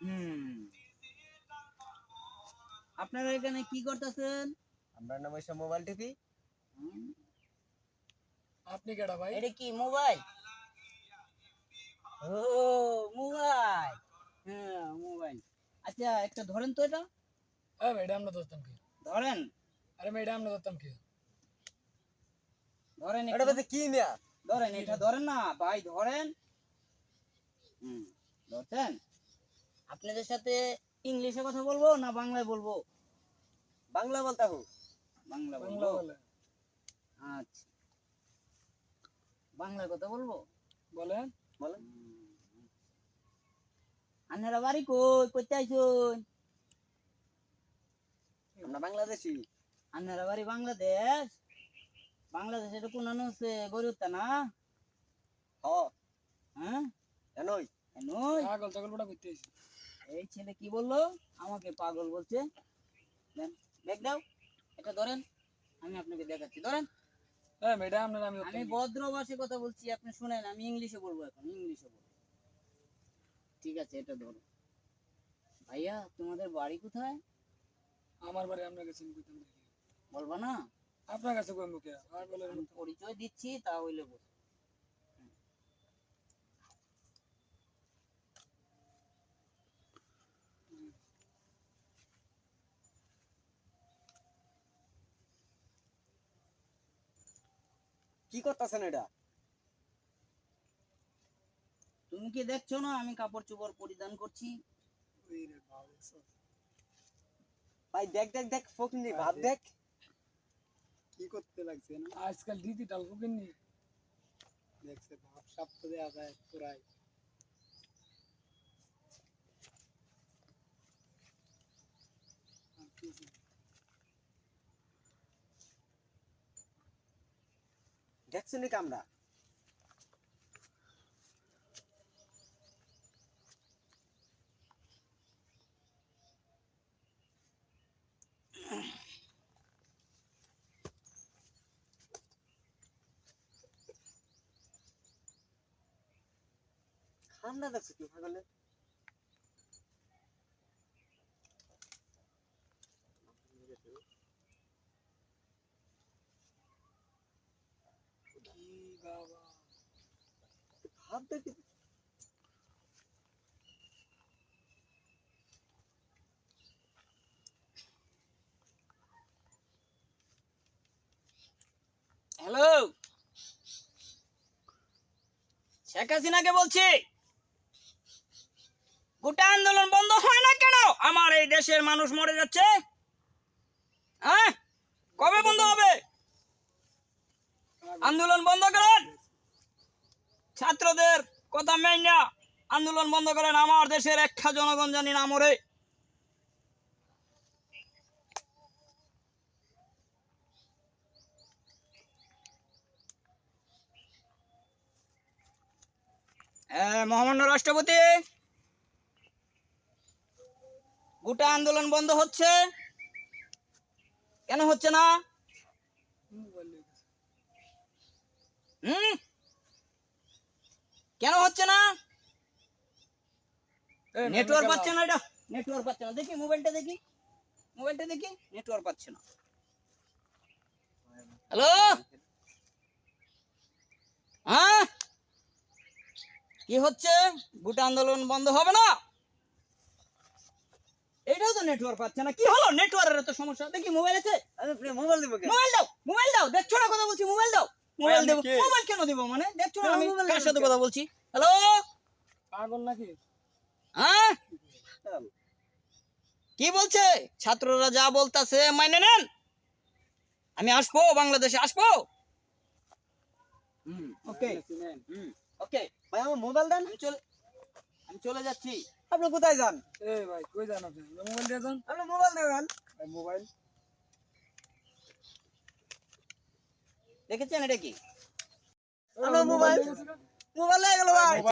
হুম, আপনারা এখানে কি করতেছেন? আমরা না বসে মোবাইল টিপি। আপনি কেডা ভাই? এটা কি মোবাইল? ও মোবাইল, হ্যাঁ মোবাইল। আচ্ছা একটা ধরেন তো, এটা হ্যাঁ ম্যাডাম না ধরতাম কি? ধরেন, আরে ম্যাডাম না ধরতাম কি? ধরেন এটা একটু। বলতে কি মিয়া? ধরেন এটা ধরেন না ভাই, ধরেন। হুম, ধরছেন? আপনাদের সাথে ইংলিশে কথা বলবো না বাংলায় বলবো? বাংলা বলতে হোক। বাংলা বাংলা বলবো। বলে। আচ্ছা, বাংলায় কথা বলবো। বলেন। বলেন। আপনারা বাড়ি কই, কইতে আইছুন? আমরা বাংলাদেশি। আপনারা বাড়ি বাংলাদেশ? বাংলাদেশ এটা কোন হচ্ছে গরুত্তা না? হ, হ্যাঁ জানোই। এনুই? পাগল ছাগল বড় করতে আইছি। এই ছেলে কি বললো? আমাকে পাগল বলছে। দেন, ব্যাগ দাও। এটা ধরেন, আমি আপনাকে দেখাচ্ছি। ধরেন। হ্যাঁ ম্যাডাম না আমি আমি ধরতাম কি? ভদ্র ভাষায় কথা বলছি, আপনি শুনেন। আমি ইংলিশে বলবো এখন, ইংলিশে বলবো। ঠিক আছে, এটা ধরো। ভাইয়া তোমাদের বাড়ি কোথায়? আমার বাড়ি আপনার কাছে আমি কইতাম নাকি? বলবা না? আপনার কাছে কই মুখে? পাগলের আমি মতো। পরিচয় দিচ্ছি, তাহলে বল। কি করতেছেন এটা? তুমি কি দেখছো না আমি কাপড় চোপড় পরিধান করছি? ওই রে বাবা সব। ভাই দেখ দেখ দেখ, ফকিনি ভাব দেখ। কি করতে লাগছে না? আজকাল ডিজিটাল বুকিং নি। দেখছে ভাব সাপ তো দেয়া যায় পুরাই। আর কি আছে? দেখছো নি কামরা? ঠান্ডা দেখছো কি পাগলে? কি বাবা। ভাব দেখ। হ্যালো, শেখ হাসিনাকে বলছি, গোটা আন্দোলন বন্ধ হয় না কেন? আমার এই দেশের মানুষ মরে যাচ্ছে। হ্যাঁ, কবে বন্ধ হবে? আন্দোলন বন্ধ করেন। ছাত্রদের কথা মেনে না, আন্দোলন বন্ধ করেন। আমার দেশের একটা জনগণ জানি না মরে। মহামান্য রাষ্ট্রপতি, গোটা আন্দোলন বন্ধ হচ্ছে কেন? হচ্ছে না? মোবাইল লয়ে গেছে। হুম, কেন হচ্ছে না? এই নেটওয়ার্ক মেমে পাচ্ছে গেলাম। না, এটা নেটওয়ার্ক পাচ্ছে না। দেখি মোবাইলটা, দেখি মোবাইলটা, দেখি নেটওয়ার্ক পাচ্ছে না। হ্যালো, হ্যাঁ কি হচ্ছে? গোটা আন্দোলন বন্ধ হবে না? এটাও তো নেটওয়ার্ক পাচ্ছে না। কি হলো? নেটওয়ার্কের তো সমস্যা। দেখি মোবাইল আছে? আরে মোবাইল দিব কেন? মোবাইল দাও, মোবাইল দাও। দেখছো না কথা বলছি? মোবাইল দাও। মোবাইল আপনি দেবো? কে? মোবাইল কেন দিব মানে? দেখছো না কেন আমি মোবাইল কার নেবেন সাথে কেন? কথা বলছি? হ্যালো, পাগল নাকি? হ্যাঁ কি বলছে? ছাত্ররা যা বলতাছে মাইনে নেন। আমি আসবো, বাংলাদেশে আসবো। ওকে, ওকে ভাই আমার মোবাইল দেন। আমি চলে যাচ্ছি। আপনি কোথায় যান? এই ভাই কই যান আপনি? মোবাইল দিয়ে যান। আপনি মোবাইল দেবেন। ভাই মোবাইল। দেখেছেন এটা কি? আমার মোবাইল দিয়ে গেছে গা। মোবাইল হয়ে গেল ভাই।